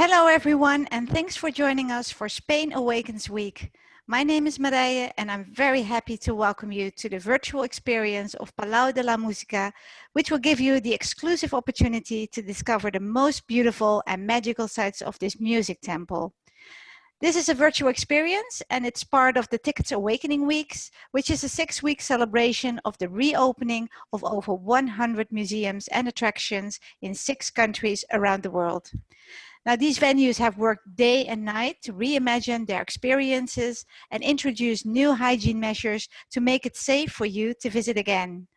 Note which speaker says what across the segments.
Speaker 1: Hello everyone, and thanks for joining us for Spain Awakens Week. My name is Marije and I'm very happy to welcome you to the virtual experience of Palau de la Música, which will give you the exclusive opportunity to discover the most beautiful and magical sides of this music temple. This is a virtual experience and it's part of the Tiqets Awakening Weeks, which is a 6-week celebration of the reopening of over 100 museums and attractions in 6 countries around the world. Now, these venues have worked day and night to reimagine their experiences and introduce new hygiene measures to make it safe for you to visit again.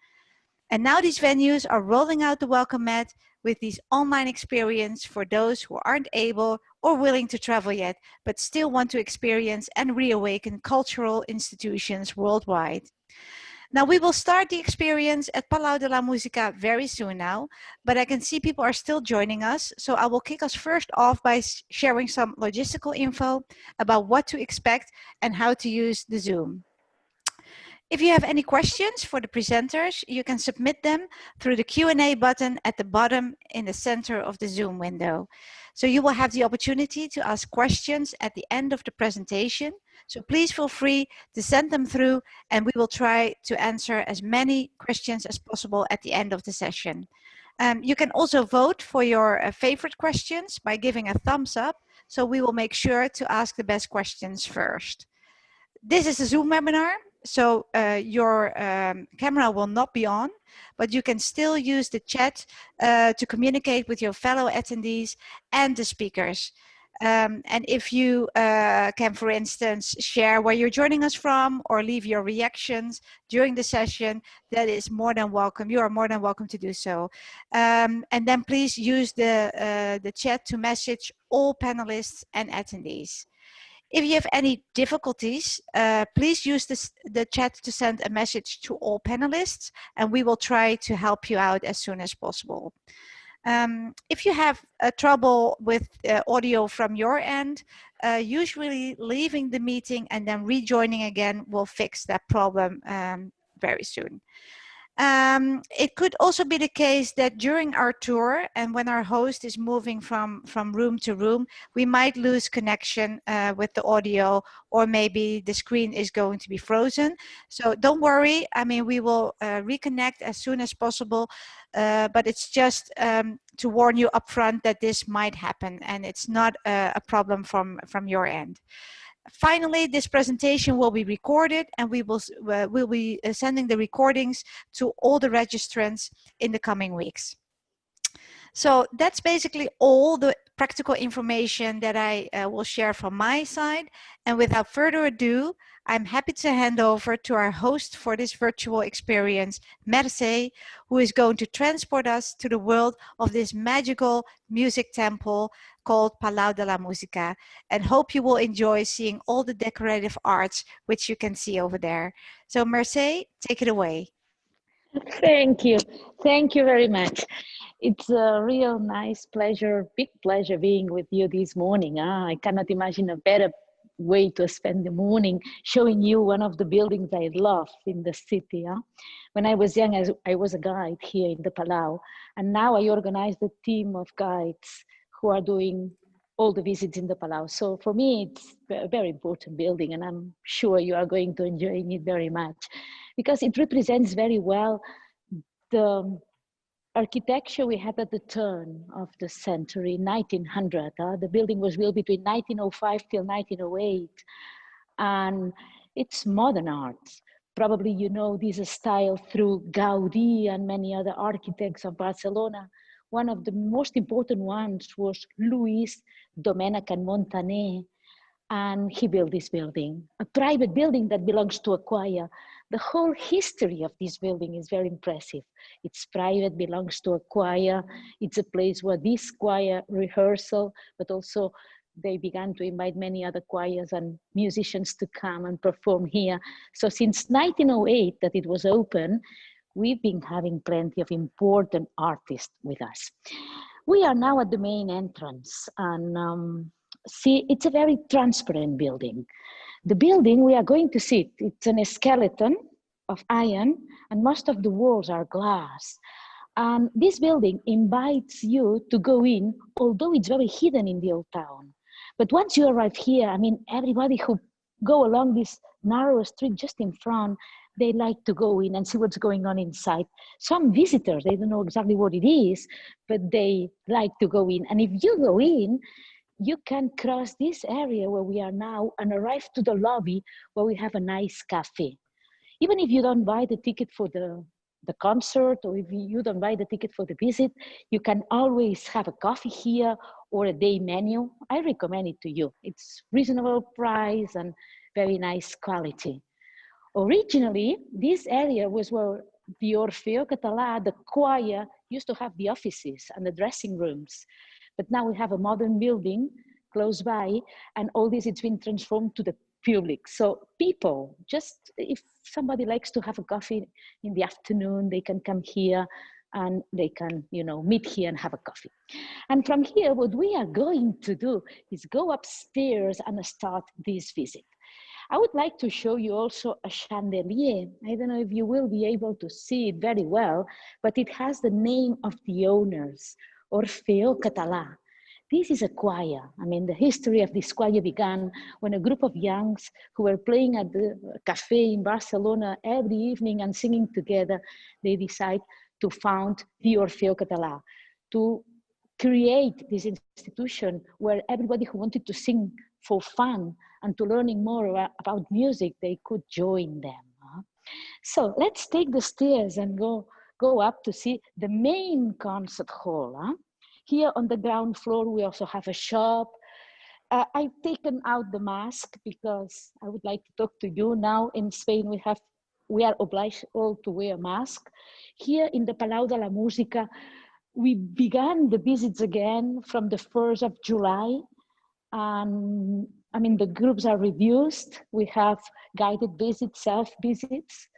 Speaker 1: And now these venues are rolling out the welcome mat with these online experience for those who aren't able or willing to travel yet, but still want to experience and reawaken cultural institutions worldwide. Now we will start the experience at Palau de la Música very soon now, but I can see people are still joining us. So I will kick us first off by sharing some logistical info about what to expect and how to use the Zoom. If you have any questions for the presenters, you can submit them through the Q&A button at the bottom in the center of the Zoom window. So you will have the opportunity to ask questions at the end of the presentation. So please feel free to send them through and we will try to answer as many questions as possible at the end of the session. You can also vote for your favorite questions by giving a thumbs up. So we will make sure to ask the best questions first. This is a Zoom webinar, so your camera will not be on, but you can still use the chat to communicate with your fellow attendees and the speakers. And if you can, for instance, share where you're joining us from or leave your reactions during the session, that is more than welcome. You are more than welcome to do so. And then please use the chat to message all panelists and attendees. If you have any difficulties, please use the chat to send a message to all panelists and we will try to help you out as soon as possible. If you have trouble with audio from your end, usually leaving the meeting and then rejoining again will fix that problem very soon. It could also be the case that during our tour and when our host is moving from room to room, we might lose connection with the audio, or maybe the screen is going to be frozen. So don't worry, I mean, we will reconnect as soon as possible, but it's just to warn you upfront that this might happen and it's not a problem from your end. Finally, this presentation will be recorded and we'll be sending the recordings to all the registrants in the coming weeks. So that's basically all the practical information that I will share from my side. And without further ado, I'm happy to hand over to our host for this virtual experience, Merce, who is going to transport us to the world of this magical music temple called Palau de la Música, and hope you will enjoy seeing all the decorative arts which you can see over there. So Merce, take it away.
Speaker 2: Thank you. Thank you very much. It's a real nice pleasure, big pleasure being with you this morning. I cannot imagine a better way to spend the morning showing you one of the buildings I love in the city. When I was young, I was a guide here in the Palau, and now I organize a team of guides who are doing all the visits in the Palau. So for me, it's a very important building, and I'm sure you are going to enjoy it very much because it represents very well the architecture we had at the turn of the century, 1900. The building was built between 1905 till 1908. And it's modern art. Probably you know this style through Gaudí and many other architects of Barcelona. One of the most important ones was Luis Domènech and Montaner. And he built this building, a private building that belongs to a choir. The whole history of this building is very impressive. It's private, belongs to a choir. It's a place where this choir rehearsal, but also they began to invite many other choirs and musicians to come and perform here. So since 1908 that it was open, we've been having plenty of important artists with us. We are now at the main entrance, and see, it's a very transparent building. The building we are going to see, it's a skeleton of iron, and most of the walls are glass. And this building invites you to go in, although it's very hidden in the old town. But once you arrive here, I mean, everybody who go along this narrow street just in front, they like to go in and see what's going on inside. Some visitors, they don't know exactly what it is, but they like to go in. And if you go in, you can cross this area where we are now and arrive to the lobby where we have a nice cafe. Even if you don't buy the ticket for the concert, or if you don't buy the ticket for the visit, you can always have a coffee here or a day menu. I recommend it to you. It's reasonable price and very nice quality. Originally, this area was where the Orfeo Català, the choir, used to have the offices and the dressing rooms. But now we have a modern building close by, and all this, it's been transformed to the public. So people, just if somebody likes to have a coffee in the afternoon, they can come here and they can, you know, meet here and have a coffee. And from here, what we are going to do is go upstairs and start this visit. I would like to show you also a chandelier. I don't know if you will be able to see it very well, but it has the name of the owners, Orfeo Català. This is a choir. I mean, the history of this choir began when a group of youngs who were playing at the cafe in Barcelona every evening and singing together, they decide to found the Orfeo Català, to create this institution where everybody who wanted to sing for fun and to learning more about music, they could join them. So let's take the stairs and go up to see the main concert hall. Here on the ground floor, we also have a shop. I've taken out the mask because I would like to talk to you. Now in Spain, we are obliged all to wear a mask. Here in the Palau de la Música, we began the visits again from the 1st of July. And I mean, the groups are reduced. We have guided visits, self-visits,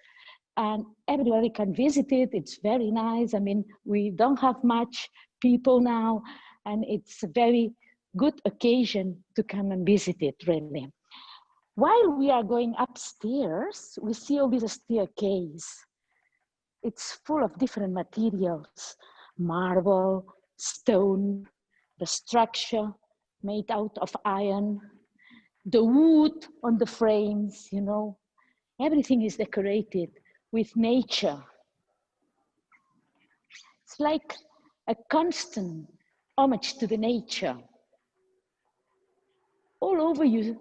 Speaker 2: and everybody can visit it. It's very nice. I mean, we don't have much people now, and it's a very good occasion to come and visit it, really. While we are going upstairs, we see all this staircase. It's full of different materials, marble, stone, the structure made out of iron, the wood on the frames, you know, everything is decorated with nature. It's like a constant homage to the nature. All over you,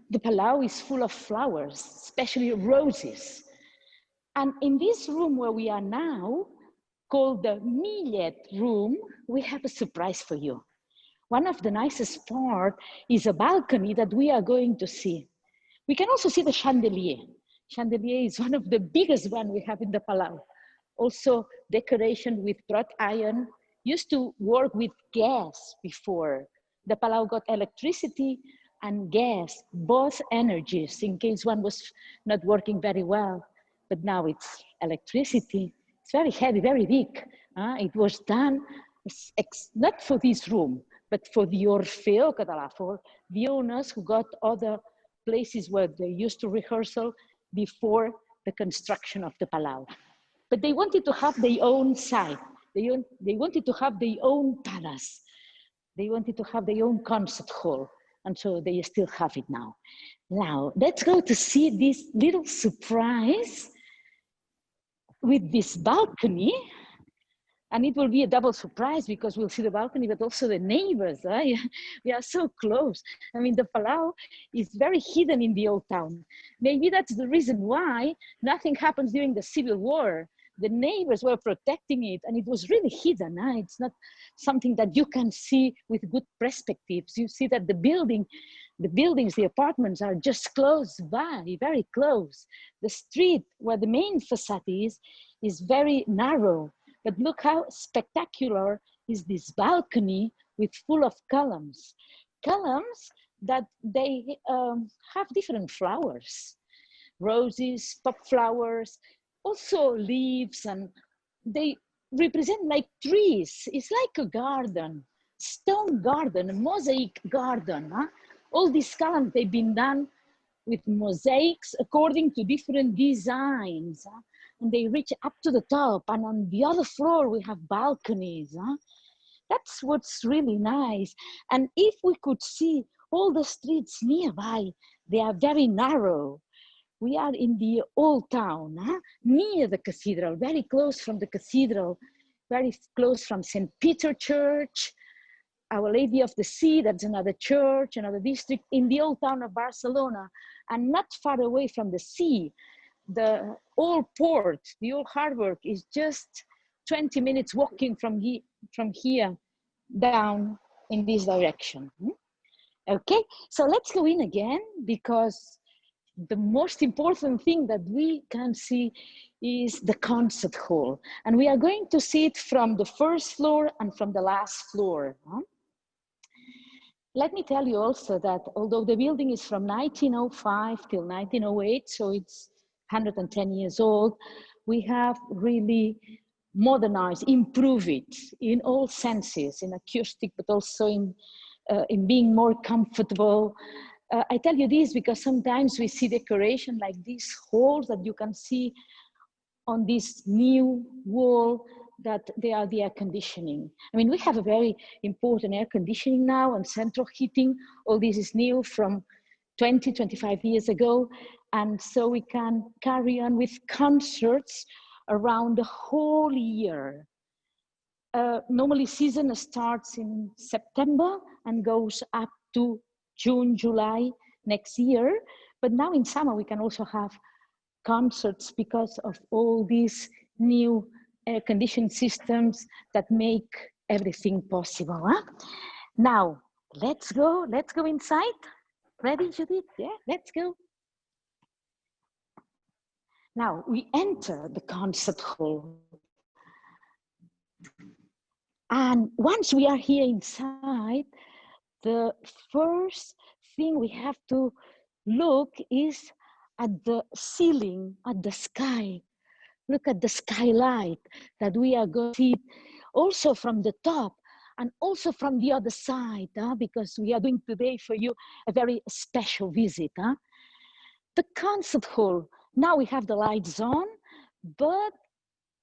Speaker 2: the Palau is full of flowers, especially roses. And in this room where we are now, called the Millet room, we have a surprise for you. One of the nicest part is a balcony that we are going to see. We can also see the chandelier. Chandelier is one of the biggest one we have in the Palau. Also decoration with wrought iron. Used to work with gas before. The Palau got electricity and gas, both energies, in case one was not working very well. But now it's electricity. It's very heavy, very big. It was done not for this room, but for the Orfeo Català, for the owners who got other places where they used to rehearsal before the construction of the Palau. But they wanted to have their own site. They wanted to have their own palace. They wanted to have their own concert hall. And so they still have it now. Now, let's go to see this little surprise with this balcony. And it will be a double surprise because we'll see the balcony, but also the neighbors. Right? We are so close. I mean, the Palau is very hidden in the old town. Maybe that's the reason why nothing happens during the Civil War. The neighbors were protecting it, and it was really hidden. It's not something that you can see with good perspectives. You see that the buildings, the apartments are just close by, very close. The street where the main facade is very narrow. But look how spectacular is this balcony with full of columns. Columns that they have different flowers, roses, pop flowers, also leaves, and they represent like trees. It's like a garden, stone garden, a mosaic garden. All these columns, they've been done with mosaics according to different designs. and they reach up to the top. And on the other floor, we have balconies. Huh? That's what's really nice. And if we could see all the streets nearby, they are very narrow. We are in the old town, huh? Near the cathedral, very close from the cathedral, very close from St. Peter Church, Our Lady of the Sea, that's another church, another district in the old town of Barcelona, and not far away from the sea. The old port, the old harbor is just 20 minutes walking from here down in this direction. Okay, so let's go in again, because the most important thing that we can see is the concert hall. And we are going to see it from the first floor and from the last floor. Let me tell you also that although the building is from 1905 till 1908, so it's 110 years old, we have really modernized, improved it in all senses, in acoustic, but also in being more comfortable. I tell you this because sometimes we see decoration like these holes that you can see on this new wall, that they are the air conditioning. I mean, we have a very important air conditioning now and central heating. All this is new from 20, 25 years ago. And so we can carry on with concerts around the whole year. Normally season starts in September and goes up to June, July next year. But now in summer, we can also have concerts because of all these new air conditioning systems that make everything possible. Huh? Now, let's go inside. Ready, Judith? Yeah, let's go. Now, we enter the concert hall. And once we are here inside, the first thing we have to look is at the ceiling, at the sky. Look at the skylight that we are going to see also from the top and also from the other side, because we are doing today for you a very special visit. The concert hall, now we have the lights on, but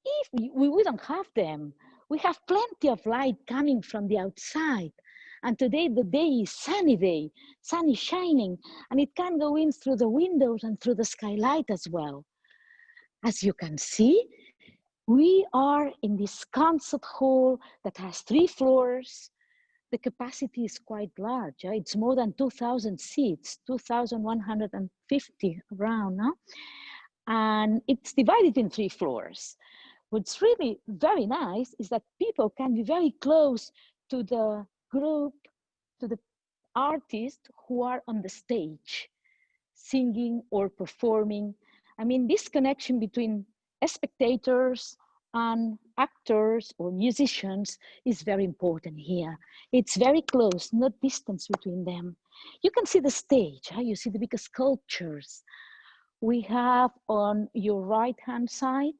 Speaker 2: if we wouldn't have them, we have plenty of light coming from the outside. And today the day is sunny day, sun is shining, and it can go in through the windows and through the skylight as well. As you can see, we are in this concert hall that has 3 floors. The capacity is quite large. It's more than 2,000 seats, 2,150 around. And it's divided in 3 floors. What's really very nice is that people can be very close to the group, to the artists who are on the stage, singing or performing. I mean, this connection between spectators and actors or musicians is very important here. It's very close, not distance between them. You can see the stage, you see the big sculptures. We have on your right-hand side,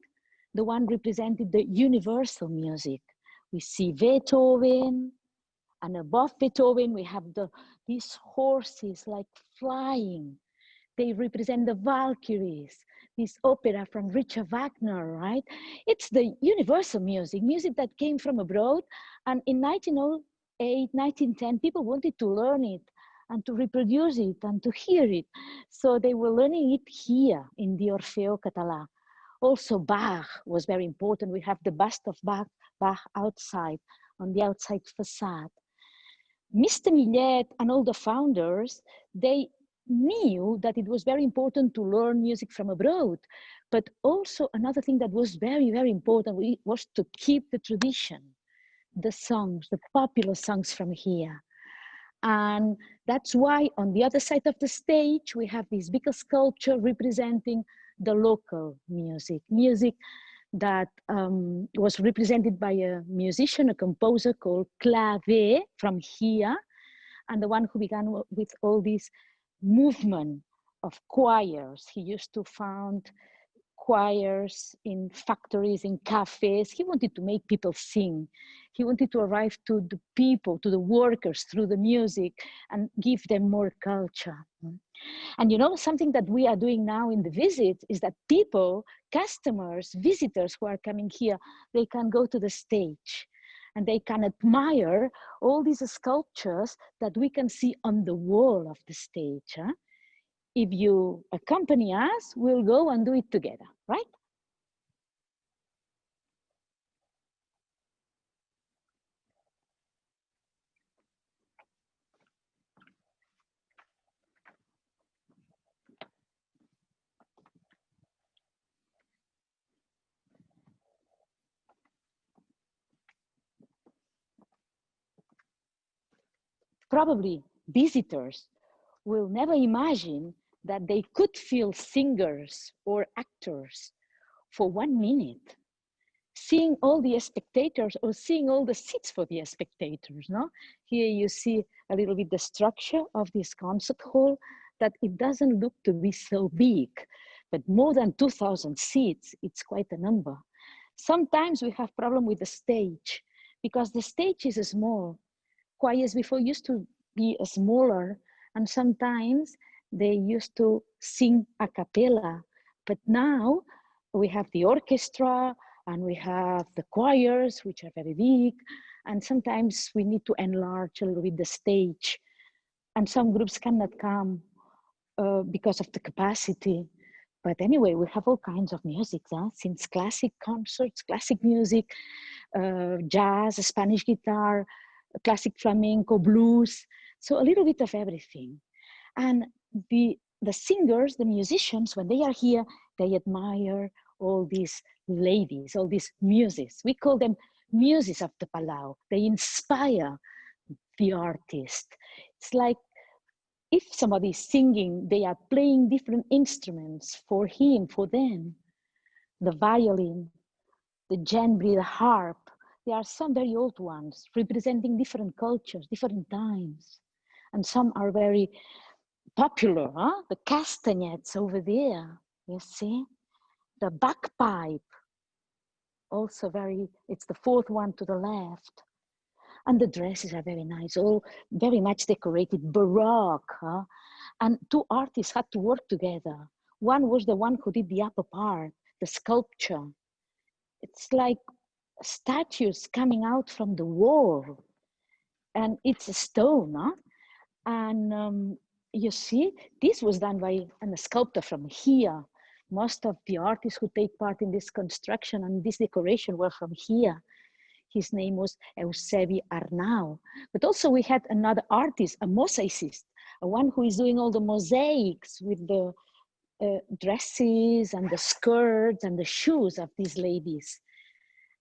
Speaker 2: the one represented the universal music. We see Beethoven, and above Beethoven, we have these horses like flying. They represent the Valkyries, this opera from Richard Wagner, right? It's the universal music, music that came from abroad. And in 1908, 1910, people wanted to learn it and to reproduce it and to hear it. So they were learning it here in the Orfeo Català. Also Bach was very important. We have the bust of Bach outside, on the outside facade. Mr. Millet and all the founders, they knew that it was very important to learn music from abroad. But also another thing that was very, very important was to keep the tradition, the songs, the popular songs from here. And that's why on the other side of the stage, we have this big sculpture representing the local music that was represented by a musician, a composer called Clavé from here, and the one who began with all this movement of choirs. He used to found choirs in factories, in cafes. He wanted to make people sing. He wanted to arrive to the people, to the workers through the music and give them more culture. And you know, something that we are doing now in the visit is that people, customers, visitors who are coming here, they can go to the stage and they can admire all these sculptures that we can see on the wall of the stage. Huh? If you accompany us, we'll go and do it together, right? Probably visitors will never imagine that they could feel singers or actors for 1 minute, seeing all the spectators or seeing all the seats for the spectators. No, here you see a little bit the structure of this concert hall, that it doesn't look to be so big, but more than 2,000 seats, it's quite a number. Sometimes we have problem with the stage because the stage is small. Choirs before used to be smaller, and sometimes they used to sing a cappella, but now we have the orchestra and we have the choirs, which are very big, and sometimes we need to enlarge a little bit the stage, and some groups cannot come because of the capacity. But anyway, we have all kinds of music, since classic concerts, classic music, jazz, Spanish guitar, classic flamenco, blues, so a little bit of everything. And the singers, the musicians, when they are here, they admire all these ladies, all these muses. We call them muses of the Palau. They inspire the artist. It's like if somebody is singing, they are playing different instruments for him, for them. The violin, the djembe, the harp. There are some very old ones representing different cultures, different times. And some are very popular, huh? The castanets over there, you see? The bagpipe, also very, it's the fourth one to the left. And the dresses are very nice, all very much decorated, Baroque. Huh? And two artists had to work together. One was the one who did the upper part, the sculpture. It's like statues coming out from the wall. And it's a stone, huh? And you see, this was done by a sculptor from here. Most of the artists who take part in this construction and this decoration were from here. His name was Eusebi Arnau. But also we had another artist, a mosaicist, a one who is doing all the mosaics with the dresses and the skirts and the shoes of these ladies.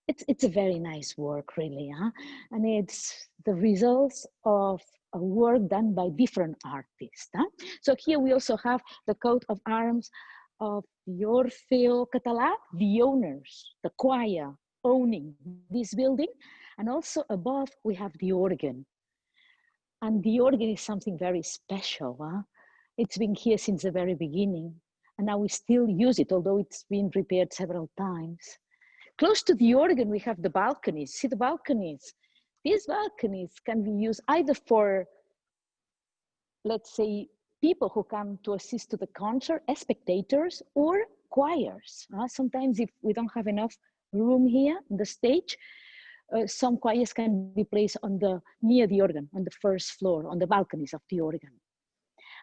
Speaker 2: It's a very nice work, really, huh? And it's the results of a work done by different artists. Huh? So here we also have the coat of arms of the Orfeo Català, the owners, the choir owning this building. And also above we have the organ. And the organ is something very special. Huh? It's been here since the very beginning. And now we still use it, although it's been repaired several times. Close to the organ, we have the balconies. See the balconies? These balconies can be used either for, let's say, people who come to assist to the concert as spectators or choirs. Sometimes if we don't have enough room here on the stage, some choirs can be placed on near the organ, on the first floor, on the balconies of the organ.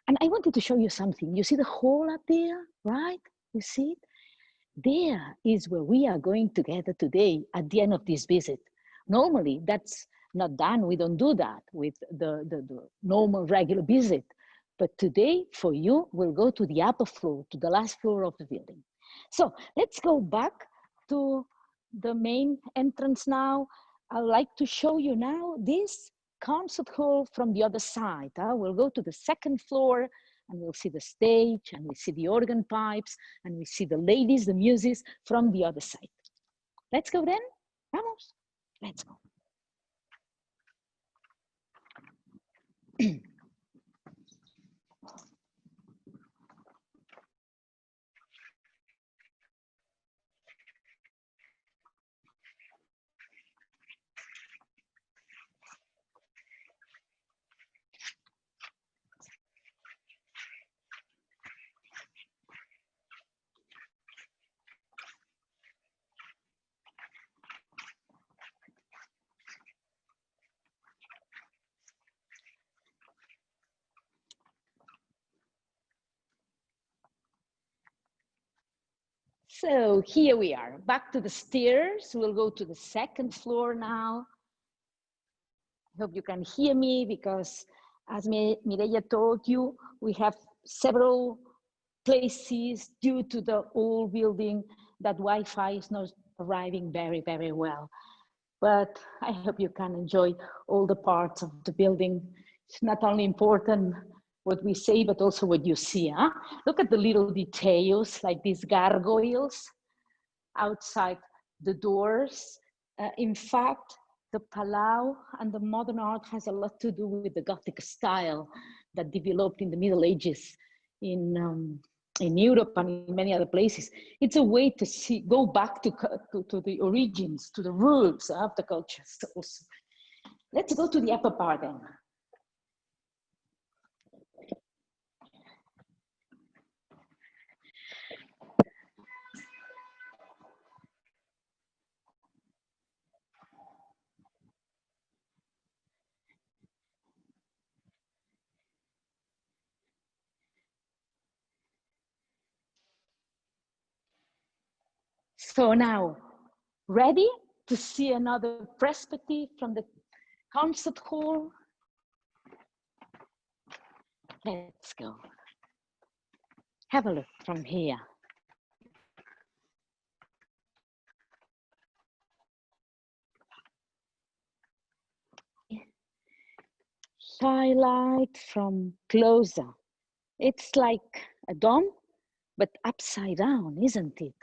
Speaker 2: And I wanted to show you something. You see the hall up there, right? You see it? There is where we are going together today at the end of this visit. Normally, that's not done. We don't do that with the normal regular visit. But today, for you, we'll go to the upper floor, to the last floor of the building. So let's go back to the main entrance now. I'd like to show you now this concert hall from the other side. We'll go to the second floor and we'll see the stage and we see the organ pipes and we see the ladies, the muses from the other side. Let's go then. Vamos. Let's go. So here we are, back to the stairs. We'll go to the second floor now. I hope you can hear me because as Mireia told you, we have several places due to the old building that Wi-Fi is not arriving very, very well. But I hope you can enjoy all the parts of the building. It's not only important what we say, but also what you see. Huh? Look at the little details like these gargoyles outside the doors. In fact, the Palau and the modern art has a lot to do with the Gothic style that developed in the Middle Ages in Europe and in many other places. It's a way to see, go back to the origins, to the roots of the cultures also. Let's go to the upper part then. So now, ready to see another perspective from the concert hall? Let's go. Have a look from here. Skylight from closer. It's like a dome, but upside down, isn't it?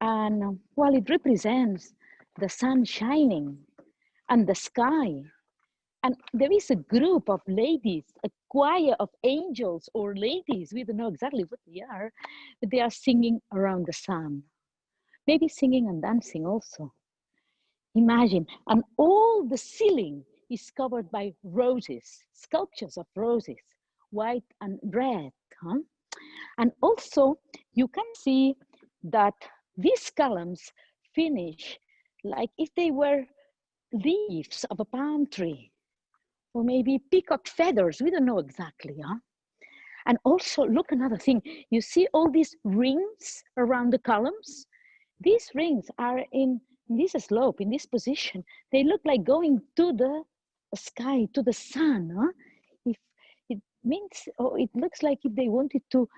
Speaker 2: And well, it represents the sun shining and the sky. And there is a group of ladies, a choir of angels or ladies, we don't know exactly what they are, but they are singing around the sun. Maybe singing and dancing also. Imagine, and all the ceiling is covered by roses, sculptures of roses, white and red. Huh? And also, you can see that these columns finish like if they were leaves of a palm tree, or maybe peacock feathers, we don't know exactly. Huh? And also, look, another thing, you see all these rings around the columns? These rings are in this slope, in this position. They look like going to the sky, to the sun. Huh? If it means, or it looks like if they wanted to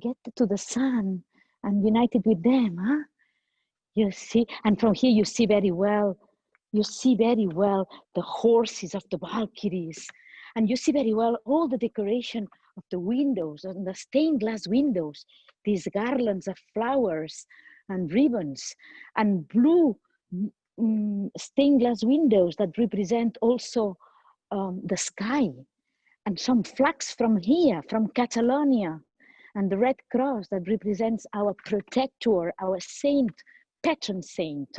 Speaker 2: get to the sun and united with them. Huh? You see, and from here you see very well, the horses of the Valkyries, and you see very well all the decoration of the windows and the stained glass windows, these garlands of flowers and ribbons, and blue stained glass windows that represent also the sky, and some flags from here, from Catalonia, and the red cross that represents our protector, our saint, patron saint,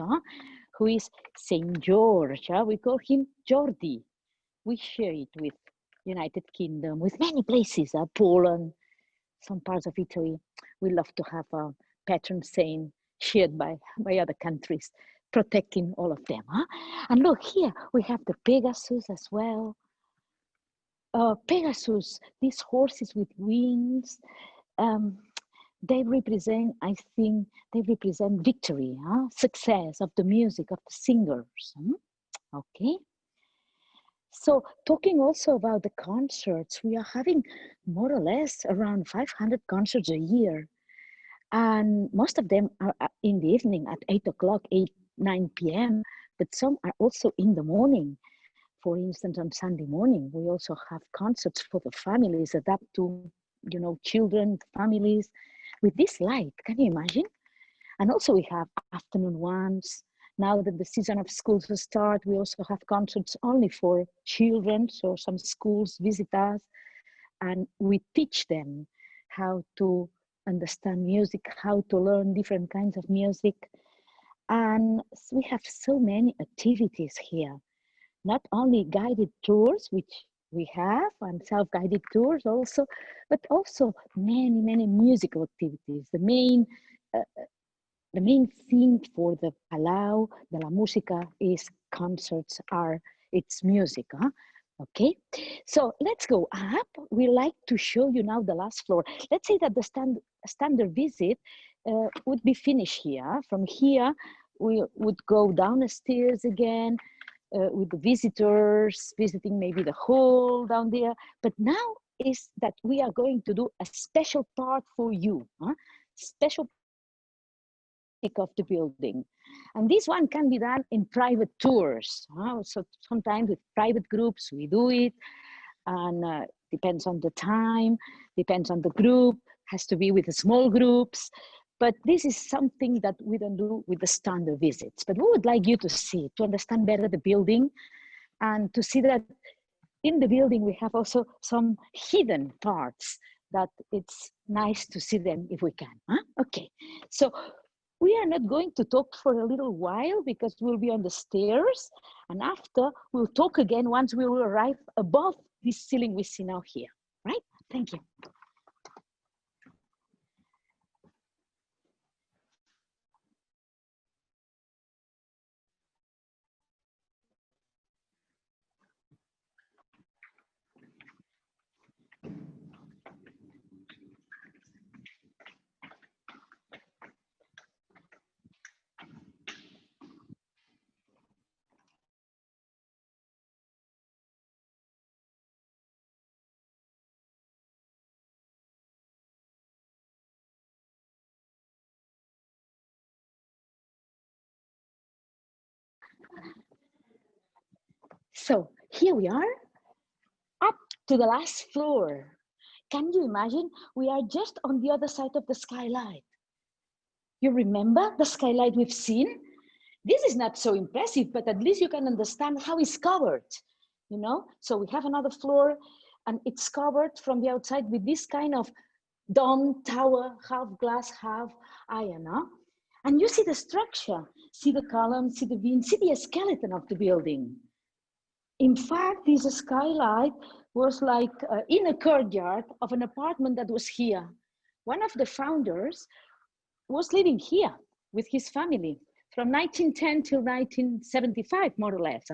Speaker 2: who is Saint George. We call him Jordi. We share it with United Kingdom, with many places, Poland, some parts of Italy. We love to have a patron saint shared by other countries, protecting all of them. Huh? And look here, we have the Pegasus as well. Pegasus, these horses with wings, they represent, I think, they represent victory, success of the music, of the singers. Okay. So talking also about the concerts, we are having more or less around 500 concerts a year. And most of them are in the evening at 8 o'clock, 9 p.m., but some are also in the morning. For instance, on Sunday morning, we also have concerts for the families, adapt to, children, families, with this light. Can you imagine? And also we have afternoon ones. Now that the season of schools will start, we also have concerts only for children. So some schools visit us and we teach them how to understand music, how to learn different kinds of music. And we have so many activities here, not only guided tours, which we have, and self-guided tours also, but also many, many musical activities. The main theme for the Palau de la Música is concerts, it's music. Huh? Okay, so let's go up. We like to show you now the last floor. Let's say that the standard visit would be finished here. From here, we would go down the stairs again with the visitors, visiting maybe the hall down there. But now is that we are going to do a special part for you, special of the building. And this one can be done in private tours. So sometimes with private groups, we do it. And depends on the time, depends on the group, has to be with the small groups. But this is something that we don't do with the standard visits. But we would like you to see, to understand better the building, and to see that in the building we have also some hidden parts that it's nice to see them if we can. Okay, so we are not going to talk for a little while because we'll be on the stairs, and after we'll talk again once we will arrive above this ceiling we see now here, right? Thank you. So here we are, up to the last floor. Can you imagine? We are just on the other side of the skylight. You remember the skylight we've seen? This is not so impressive, but at least you can understand how it's covered, you know? So we have another floor and it's covered from the outside with this kind of dome tower, half glass, half iron. And you see the structure, see the columns, see the beams, see the skeleton of the building. In fact, this skylight was like in a courtyard of an apartment that was here. One of the founders was living here with his family from 1910 till 1975, more or less.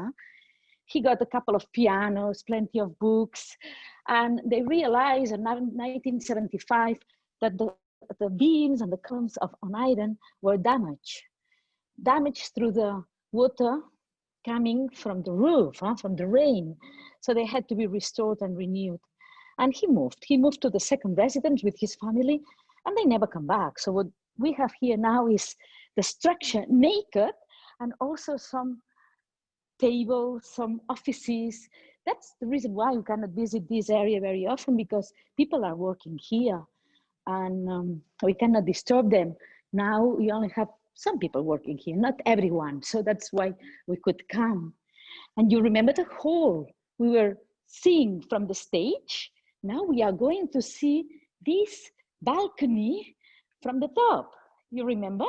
Speaker 2: He got a couple of pianos, plenty of books, and they realized in 1975 that the beams and the columns on iron were damaged through the water coming from the roof, from the rain. So they had to be restored and renewed. And he moved to the second residence with his family, and they never come back. So what we have here now is the structure naked, and also some tables, some offices. That's the reason why you cannot visit this area very often, because people are working here and we cannot disturb them. Now we only have some people working here, not everyone. So that's why we could come. And you remember the hall we were seeing from the stage? Now we are going to see this balcony from the top. You remember?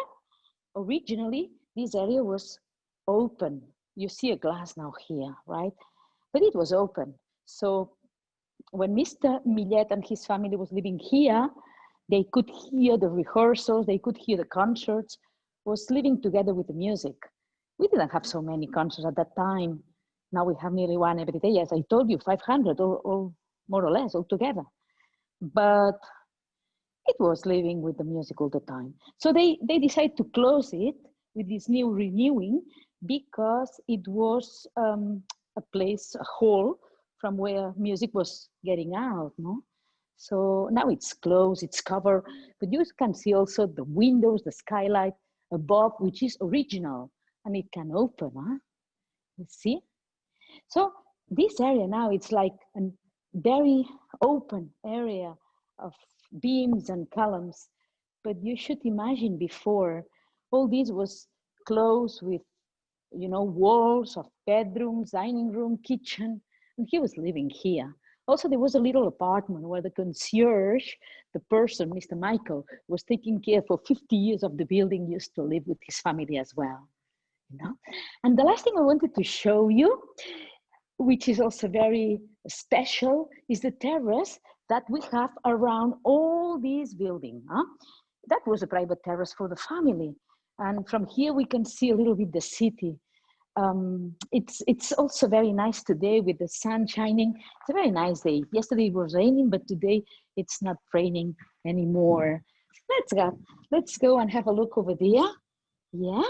Speaker 2: Originally, this area was open. You see a glass now here, right? But it was open. So when Mr. Millet and his family was living here, they could hear the rehearsals, they could hear the concerts, was living together with the music. We didn't have so many concerts at that time. Now we have nearly one every day. As I told you, 500 or more or less altogether. But it was living with the music all the time. So they decided to close it with this new renewing, because it was a place, a hall from where music was getting out, no? So now it's closed, it's covered, but you can see also the windows, the skylight above, which is original, and it can open, You see? So this area now, it's like a very open area of beams and columns, but you should imagine before, all this was closed with, you know, walls of bedrooms, dining room, kitchen, and he was living here. Also, there was a little apartment where the concierge, the person, Mr. Michael, was taking care for 50 years of the building, used to live with his family as well. You know? And the last thing I wanted to show you, which is also very special, is the terrace that we have around all these buildings. That was a private terrace for the family. And from here we can see a little bit the city. It's also very nice today with the sun shining. It's a very nice day. Yesterday it was raining, but today it's not raining anymore. Let's go and have a look over there. Yeah.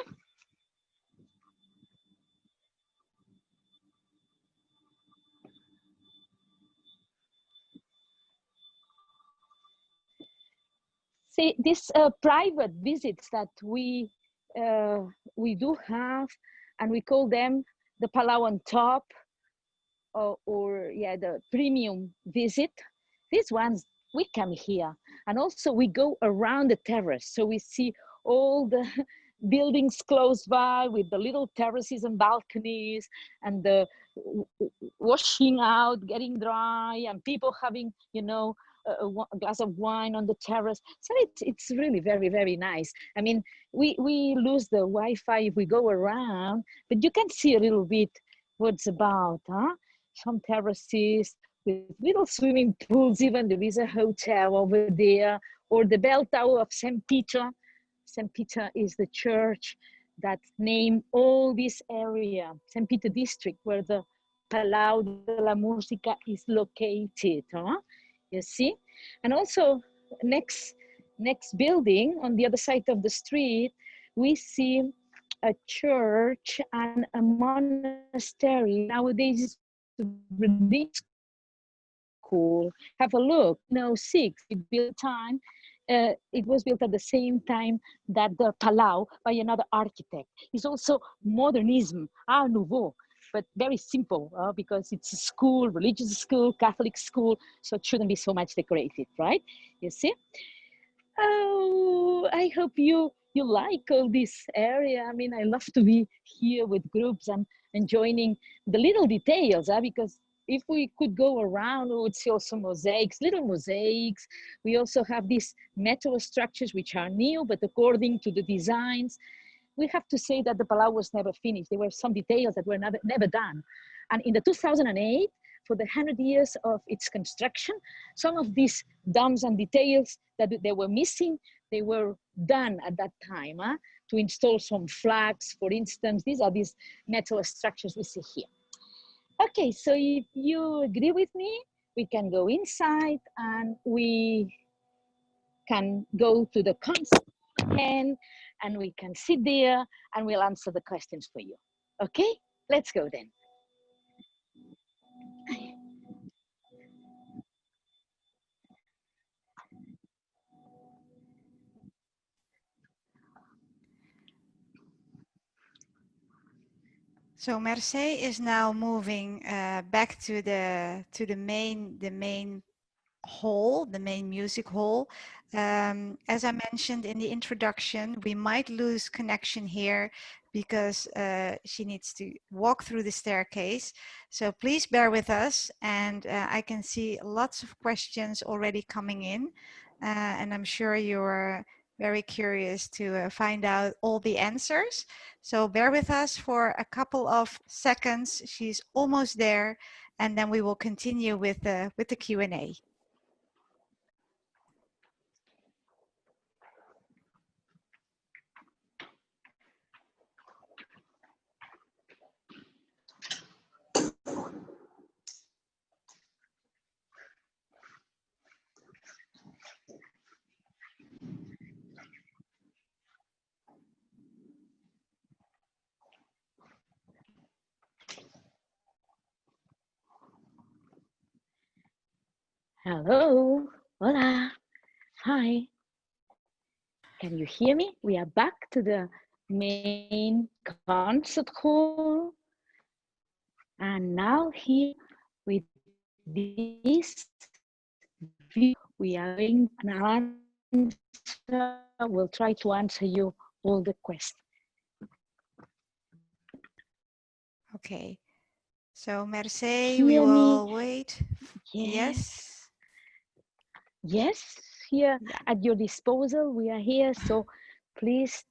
Speaker 2: See, these private visits that we do have, and we call them the Palau on top, or yeah, the premium visit. These ones, we come here, and also we go around the terrace, so we see all the buildings close by with the little terraces and balconies, and the washing out, getting dry, and people having, you know, a glass of wine on the terrace. So it's really very, very nice. I mean, we lose the Wi-Fi if we go around, but you can see a little bit what's about, huh? Some terraces with little swimming pools. Even there is a hotel over there, or the bell tower of St. Peter. St. Peter is the church that named all this area, St. Peter district, where the Palau de la Música is located. Huh? You see? And also next building on the other side of the street, we see a church and a monastery. Nowadays it's really cool. Have a look. No, 6, it built time. It was built at the same time that the Palau by another architect. It's also modernism, Art Nouveau, but very simple because it's a school, religious school, Catholic school, so it shouldn't be so much decorated, right? You see? Oh, I hope you like all this area. I mean, I love to be here with groups and joining the little details, because if we could go around, we would see also mosaics, little mosaics. We also have these metal structures which are new, but according to the designs, we have to say that the Palau was never finished. There were some details that were never done. And in the 2008, for the 100 years of its construction, some of these domes and details that they were missing, they were done at that time to install some flags, for instance. These are these metal structures we see here. Okay, so if you agree with me, we can go inside and we can go to the concert again, and we can sit there and we'll answer the questions for you. Okay, let's go then.
Speaker 1: So Mercé is now moving back to the main hall, the main music hall. As I mentioned in the introduction, we might lose connection here because she needs to walk through the staircase. So please bear with us, and I can see lots of questions already coming in, and I'm sure you're very curious to find out all the answers. So bear with us for a couple of seconds. She's almost there, and then we will continue with the Q&A.
Speaker 2: Hello, hola, hi. Can you hear me? We are back to the main concert hall. And now here with this view, we are going to answer, we'll try to answer you all the questions.
Speaker 1: Okay, so Mercé, we will wait. Yes.
Speaker 2: Yes, here at your disposal, we are here. So please,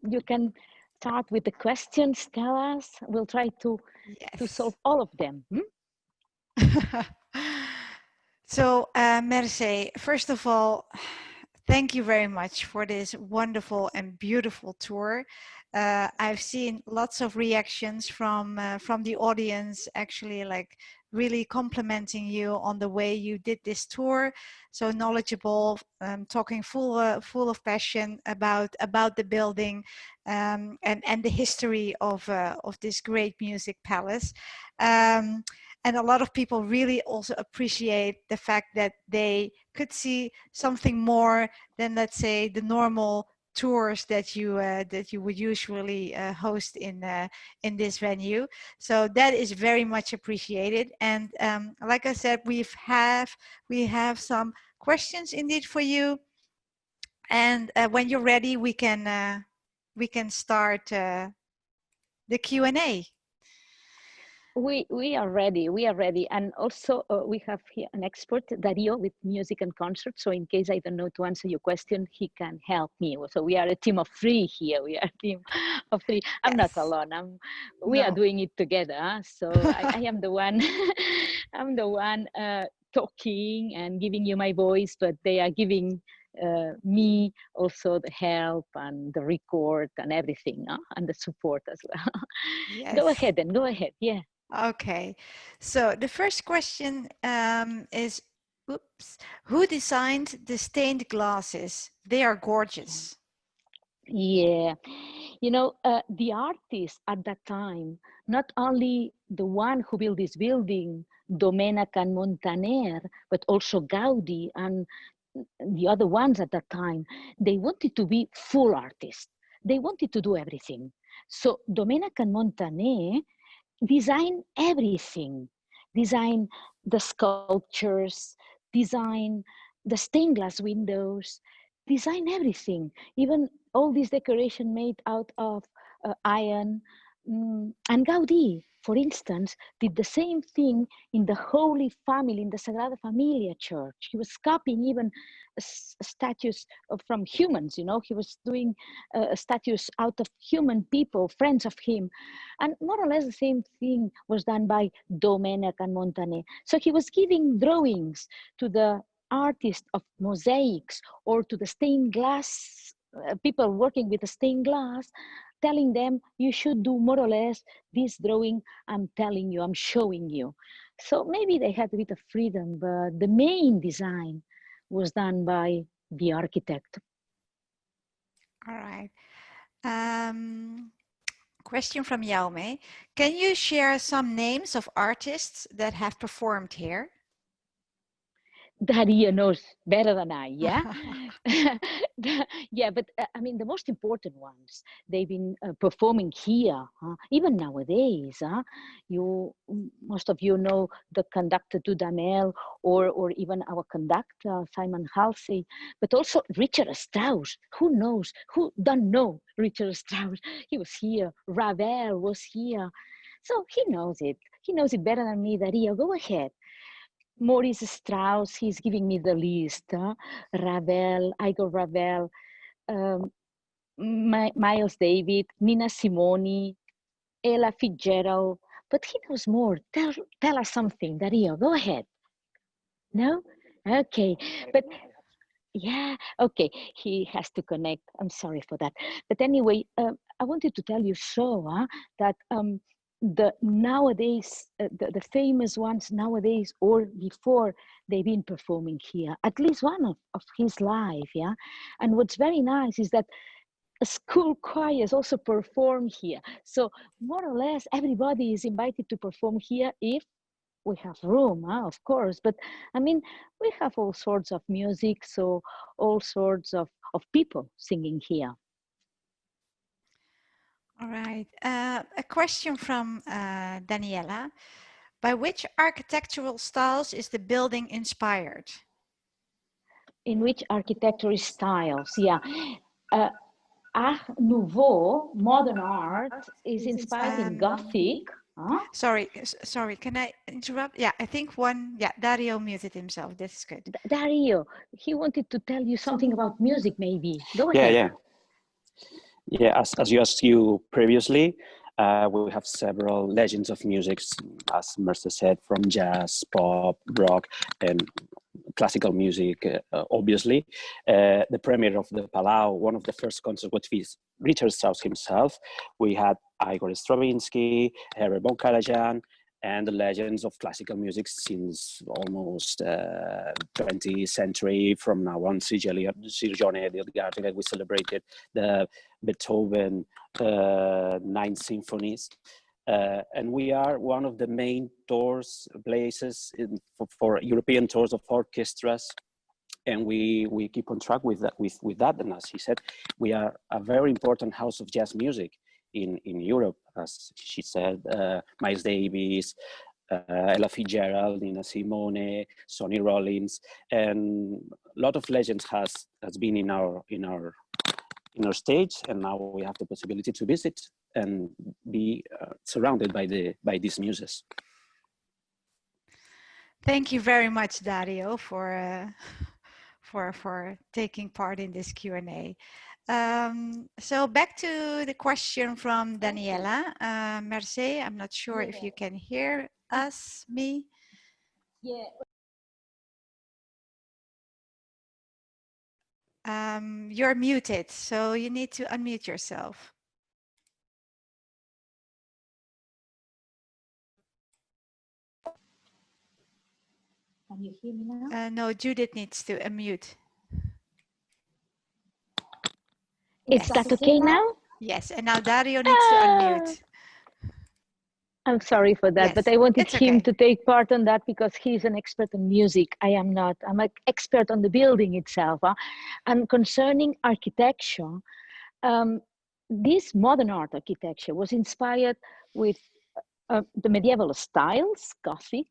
Speaker 2: you can start with the questions, tell us. We'll try to solve all of them.
Speaker 1: So Mercé, first of all, thank you very much for this wonderful and beautiful tour. I've seen lots of reactions from the audience, actually, like really complimenting you on the way you did this tour. So knowledgeable, talking full of passion about the building and the history of this great music palace. And a lot of people really also appreciate the fact that they could see something more than, let's say, the normal tours that you would usually host in this venue. So that is very much appreciated. And like I said, we have some questions indeed for you. And when you're ready, we can start the Q&A.
Speaker 2: We are ready, and also we have here an expert, Dario, with music and concerts. So in case I don't know to answer your question, he can help me. So we are a team of three here. We are a team of three. I'm not alone. We are doing it together. So I am the one. I'm the one talking and giving you my voice, but they are giving me also the help and the record and everything, and the support as well.
Speaker 1: Yes.
Speaker 2: Go ahead then. Go ahead. Yeah.
Speaker 1: Okay, so the first question is, who designed the stained glasses? They are gorgeous.
Speaker 2: Yeah, you know, the artist at that time, not only the one who built this building, Domènech and Montaner, but also Gaudi and the other ones at that time, they wanted to be full artists. They wanted to do everything. So Domènech and Montaner design everything, design the sculptures, design the stained glass windows, design everything, even all this decoration made out of iron. And Gaudí, for instance, did the same thing in the Holy Family, in the Sagrada Familia church. He was copying even statues from humans, you know, he was doing statues out of human people, friends of him. And more or less the same thing was done by Domènech and Montaner. So he was giving drawings to the artist of mosaics or to the stained glass, people working with the stained glass, telling them, you should do more or less this drawing I'm telling you, I'm showing you. So maybe they had a bit of freedom, but the main design was done by the architect.
Speaker 1: All right. Question from Jaume. Can you share some names of artists that have performed here?
Speaker 2: Dario knows better than I, yeah? Yeah, but I mean, the most important ones, they've been performing here, even nowadays. Most of you know the conductor Dudamel, or even our conductor, Simon Halsey, but also Richard Strauss. Who knows? Who don't know Richard Strauss? He was here. Ravel was here. So he knows it. He knows it better than me, Dario. Go ahead. Maurice Strauss, he's giving me the list. Ravel, Igor Ravel, Miles Davis, Nina Simone, Ella Fitzgerald, but he knows more. Tell us something, Dario, go ahead. No? Okay, but yeah, okay, he has to connect. I'm sorry for that. But anyway, I wanted to tell you that the nowadays, the famous ones nowadays or before, they've been performing here, at least one of his live, yeah? And what's very nice is that school choirs also perform here. So more or less everybody is invited to perform here if we have room, of course, but I mean, we have all sorts of music, so all sorts of people singing here.
Speaker 1: All right. A question from Daniela. By which architectural styles is the building inspired?
Speaker 2: In which architectural styles? Yeah. Art Nouveau, modern art, is inspired in Gothic.
Speaker 1: Sorry, can I interrupt? Yeah, I think Dario muted himself. This is good.
Speaker 2: Dario, he wanted to tell you something about music, maybe. Go ahead.
Speaker 3: Yeah, as you asked you previously, we have several legends of music, as Merce said, from jazz, pop, rock, and classical music, obviously. The premiere of the Palau, one of the first concerts with Richard Strauss himself. We had Igor Stravinsky, Herbert von Karajan, and the legends of classical music since almost 20th century. From now on, Sirgione Edgardt, we celebrated the Beethoven 9 symphonies. And we are one of the main tours places for European tours of orchestras. And we keep on track with that. And as he said, we are a very important house of jazz music in Europe, as she said. Miles Davis, Ella Fitzgerald, Nina Simone, Sonny Rollins, and a lot of legends has been in our stage, and now we have the possibility to visit and be surrounded by these muses.
Speaker 1: Thank you very much, Dario, for taking part in this Q&A. So back to the question from Daniela. Merce, I'm not sure if you can hear me.
Speaker 2: Yeah.
Speaker 1: You're muted, so you need to unmute yourself.
Speaker 2: Can you hear me now?
Speaker 1: No, Judith needs to unmute.
Speaker 2: Is that okay now?
Speaker 1: Yes, and now Dario needs to unmute.
Speaker 2: I'm sorry for that,
Speaker 1: Yes,
Speaker 2: but I wanted him
Speaker 1: okay
Speaker 2: to take part on that because he's an expert on music. I am not. I'm an expert on the building itself. And concerning architecture, this modern art architecture was inspired with the medieval styles, Gothic,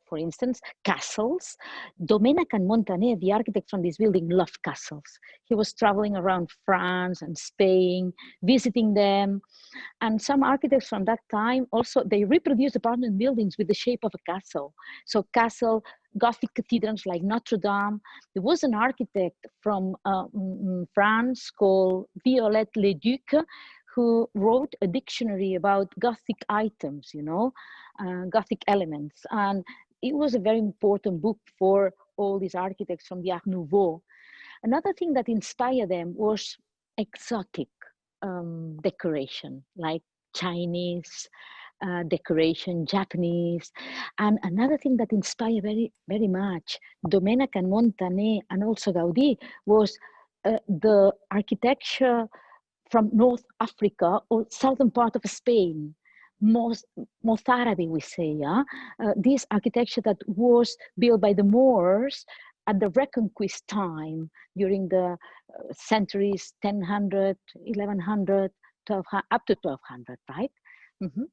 Speaker 2: for instance, castles. Domènech and Montaner, the architect from this building, loved castles. He was traveling around France and Spain, visiting them. And some architects from that time also, they reproduced apartment buildings with the shape of a castle. So castle, Gothic cathedrals like Notre Dame. There was an architect from France called Violette Leduc, who wrote a dictionary about Gothic items, Gothic elements. And it was a very important book for all these architects from the Art Nouveau. Another thing that inspired them was exotic decoration, like Chinese decoration, Japanese. And another thing that inspired very, very much Domènech and Montaner and also Gaudí was the architecture from North Africa or southern part of Spain, Mozarabe, we say, this architecture that was built by the Moors at the Reconquest time during the centuries 1000, 1100, 1200, up to 1200, right? Mm-hmm.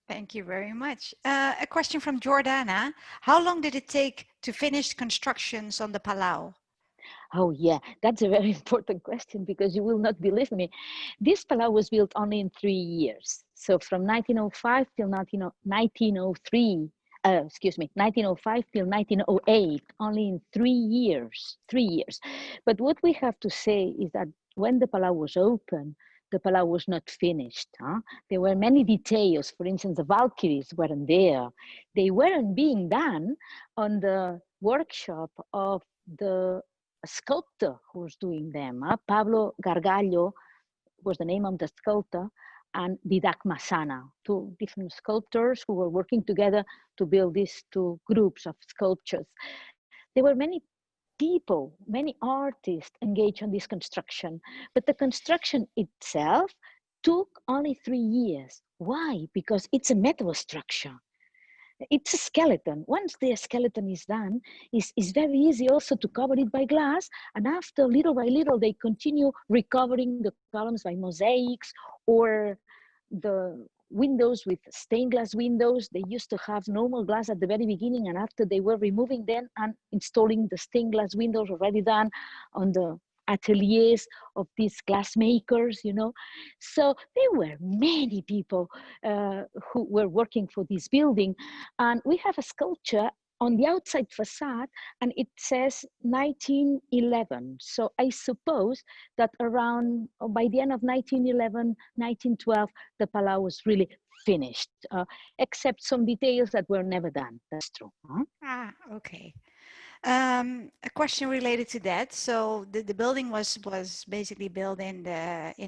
Speaker 1: Thank you very much. A question from Jordana. How long did it take to finish constructions on the Palau?
Speaker 2: Oh yeah, that's a very important question because you will not believe me. This Palau was built only in 3 years. So from 1905 till 1903, 1905 till 1908, only in 3 years, 3 years. But what we have to say is that when the Palau was open, the Palau was not finished. There were many details. For instance, the Valkyries weren't there. They weren't being done on the workshop of the sculptor who was doing them. Pablo Gargallo was the name of the sculptor, and Didac Massana, 2 different sculptors who were working together to build these 2 groups of sculptures. There were many people, many artists engaged on this construction, but the construction itself took only 3 years. Why? Because it's a metal structure. It's a skeleton. Once the skeleton is done, it's very easy also to cover it by glass. And after, little by little, they continue recovering the columns by mosaics or the windows with stained glass windows. They used to have normal glass at the very beginning, and after they were removing them and installing the stained glass windows already done on the ateliers of these glass makers, So there were many people who were working for this building. And we have a sculpture on the outside facade, and it says 1911. So I suppose that around, by the end of 1911, 1912, the Palau was really finished, except some details that were never done. That's true.
Speaker 1: Okay. A question related to that. So the building was basically built in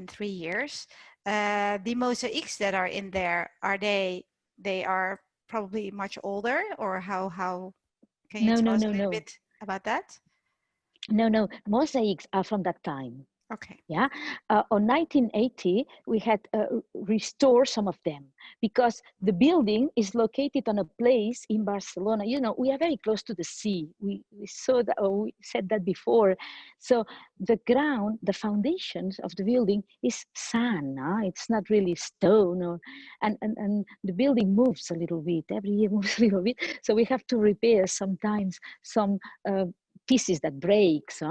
Speaker 1: 3 years. The mosaics that are in there, are they they are probably much older, or how can you
Speaker 2: No,
Speaker 1: tell
Speaker 2: no,
Speaker 1: us a
Speaker 2: no,
Speaker 1: little
Speaker 2: no.
Speaker 1: bit about that?
Speaker 2: No, mosaics are from that time.
Speaker 1: Okay.
Speaker 2: Yeah, on 1980 we had restored some of them because the building is located on a place in Barcelona. You know, we are very close to the sea. We saw that, or we said that before. So the ground, the foundations of the building is sand. It's not really stone, or and the building moves a little bit. Every year moves a little bit. So we have to repair sometimes some pieces that breaks.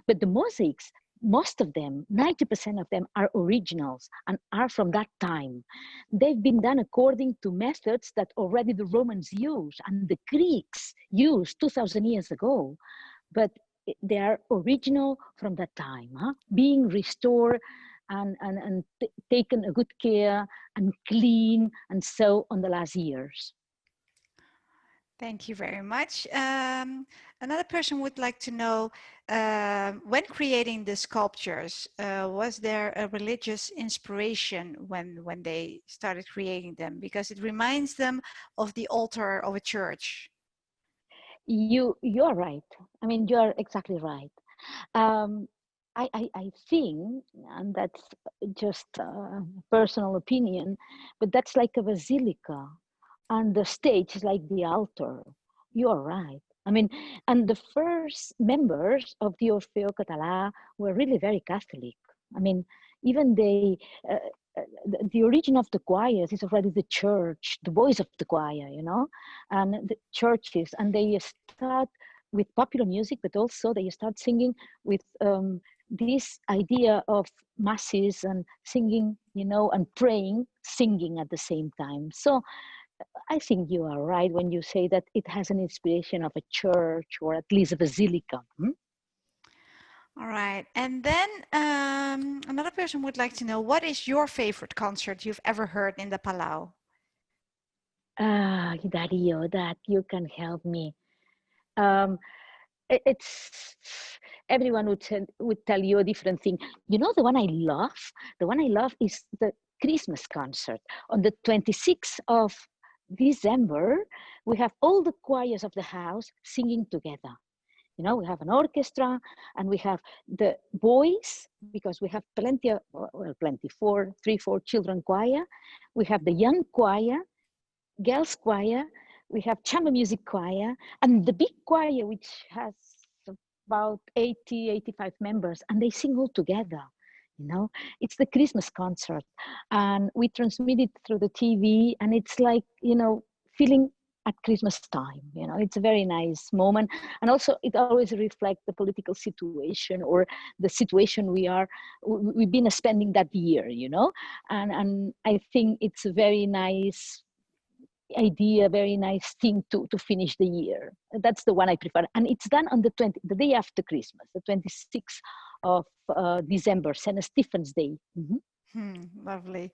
Speaker 2: But the mosaics, most of them, 90% of them, are originals and are from that time. They've been done according to methods that already the Romans used and the Greeks used 2000 years ago. But they are original from that time, being restored and taken a good care and clean and so on the last years.
Speaker 1: Thank you very much. Another person would like to know, when creating the sculptures, was there a religious inspiration when they started creating them? Because it reminds them of the altar of a church.
Speaker 2: You're right. I mean, you're exactly right. Um, I think, and that's just a personal opinion, but that's like a basilica, and the stage is like the altar. You are right. I mean, and the first members of the Orfeo Català were really very Catholic. I mean, even uh, the origin of the choirs is already the church, the voice of the choir, you know, and the churches, and they start with popular music, but also they start singing with this idea of masses and singing, you know, and praying, singing at the same time. So I think you are right when you say that it has an inspiration of a church or at least a basilica.
Speaker 1: All right. And then another person would like to know, what is your favorite concert you've ever heard in the Palau?
Speaker 2: Dario, that you can help me. Um, it's everyone would tell you a different thing. You know, the one I love, is the Christmas concert on the 26th of December. We have all the choirs of the house singing together. You know, we have an orchestra and we have the boys, because we have plenty of, well, plenty, four children choir. We have the young choir, girls choir, we have chamber music choir, and the big choir, which has about 85 members, and they sing all together. You know, it's the Christmas concert, and we transmit it through the TV, and it's like, you know, feeling at Christmas time. You know, it's a very nice moment, and also it always reflects the political situation or the situation we've been spending that year. You know, and I think it's a very nice idea, very nice thing to finish the year. That's the one I prefer, and it's done on the day after Christmas, the 26th of December, St. Stephen's Day.
Speaker 1: Lovely.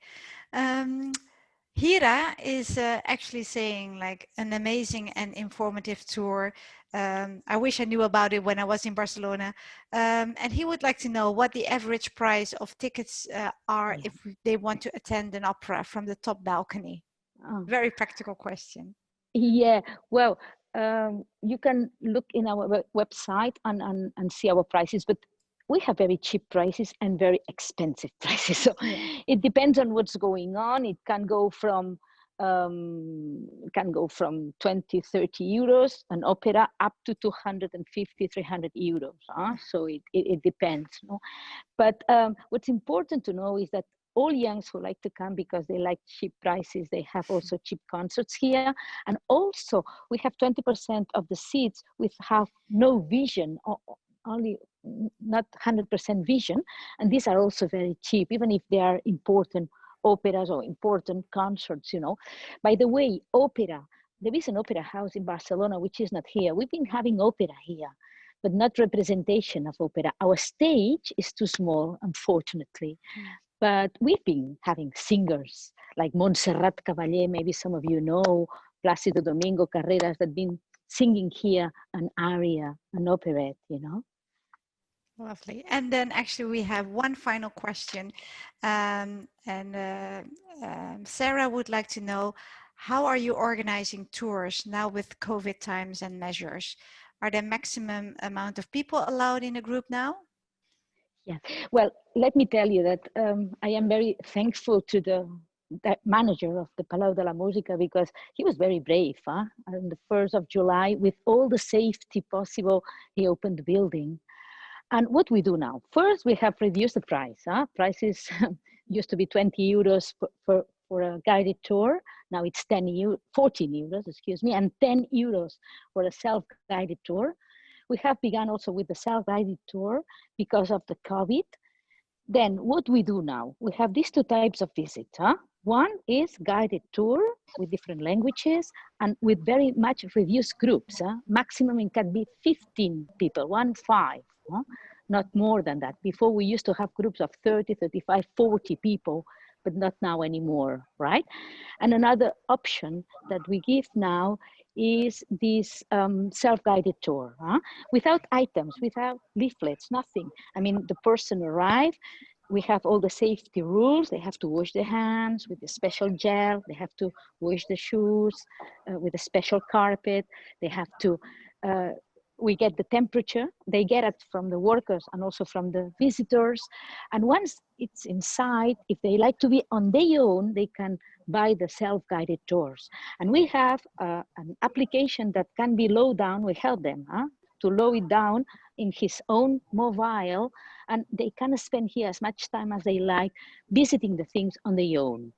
Speaker 1: Hira is actually saying, like, an amazing and informative tour. I wish I knew about it when I was in Barcelona. And he would like to know what the average price of tickets are if they want to attend an opera from the top balcony. Very practical question.
Speaker 2: Yeah, well, you can look in our website and see our prices, but we have very cheap prices and very expensive prices. So it depends on what's going on. It can go from 20, 30 euros an opera up to 250, 300 euros. So it depends. No? But what's important to know is that all youngs who like to come because they like cheap prices, they have also cheap concerts here. And also we have 20% of the seats which have no vision, or only not 100% vision. And these are also very cheap, even if they are important operas or important concerts, you know. By the way, opera, there is an opera house in Barcelona, which is not here. We've been having opera here, but not representation of opera. Our stage is too small, unfortunately. But we've been having singers like Montserrat Caballé, maybe some of you know, Plácido Domingo Carreras, that been singing here an aria, an operette, you know.
Speaker 1: Lovely. And then actually we have one final question. Sarah would like to know, How are you organizing tours now with COVID times and measures? Are there maximum amount of people allowed in a group now?
Speaker 2: Yeah, well, let me tell you that I am very thankful to the manager of the Palau de la Música, because he was very brave. On the 1st of July, with all the safety possible, he opened the building. And what we do now? First, we have reduced the price. Prices used to be 20 euros for a guided tour. Now it's 14 euros, excuse me, and 10 euros for a self-guided tour. We have begun also with the self-guided tour because of the COVID. Then what we do now, we have these two types of visits. One is guided tour with different languages and with very much reduced groups. Maximum it can be 15 people, 15, not more than that. Before we used to have groups of 30, 35, 40 people, but not now anymore, right? And another option that we give now is this self-guided tour, without items, without leaflets, nothing. I mean, the person arrives, we have all the safety rules. They have to wash their hands with a special gel. They have to wash the shoes with a special carpet. They have to, we get the temperature. They get it from the workers and also from the visitors. And once it's inside, if they like to be on their own, they can buy the self-guided tours. And we have an application that can be low down. We help them to low it down in his own mobile, and they can spend here as much time as they like visiting the things on their own.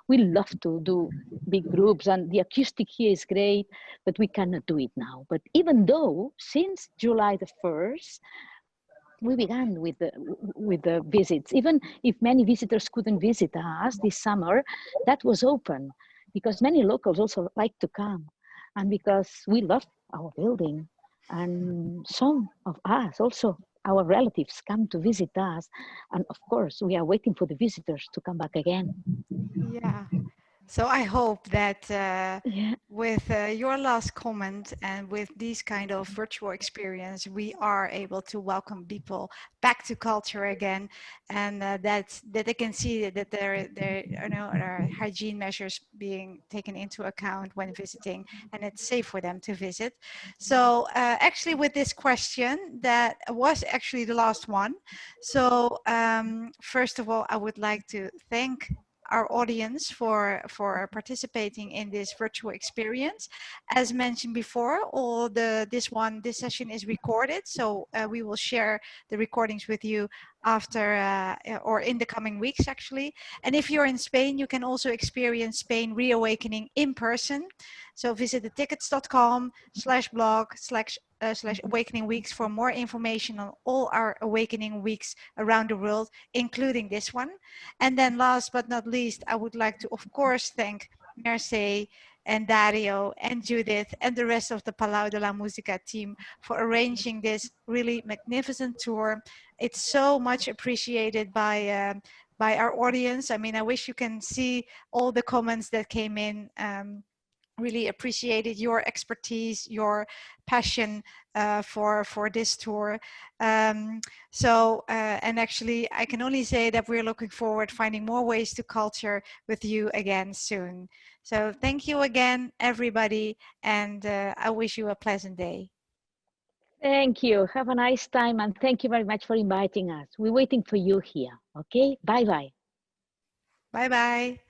Speaker 2: We love to do big groups, and the acoustic here is great, but we cannot do it now. But even though since July the 1st, we began with the visits. Even if many visitors couldn't visit us this summer, that was open because many locals also like to come, and because we love our building. And some of us also, our relatives come to visit us. And of course, we are waiting for the visitors to come back again.
Speaker 1: Yeah. So I hope that with your last comment and with these kind of virtual experience, we are able to welcome people back to culture again, and that they can see that there are hygiene measures being taken into account when visiting, and it's safe for them to visit. So actually, with this question, that was actually the last one. So first of all, I would like to thank our audience for participating in this virtual experience. As mentioned before, this session is recorded, so we will share the recordings with you after or in the coming weeks actually. And if you're in Spain, you can also experience Spain Reawakening in person. So visit the tiqets.com/blog/awakening weeks for more information on all our awakening weeks around the world, including this one. And then last but not least, I would like to, of course, thank Merce and Dario and Judith and the rest of the Palau de la Música team for arranging this really magnificent tour. It's so much appreciated by our audience. I mean, I wish you can see all the comments that came in. Really appreciated your expertise, your passion for this tour. And actually, I can only say that we're looking forward finding more ways to culture with you again soon. So thank you again, everybody, and I wish you a pleasant day.
Speaker 2: Thank you. Have a nice time, and thank you very much for inviting us. We're waiting for you here. Okay, bye-bye.
Speaker 1: Bye-bye.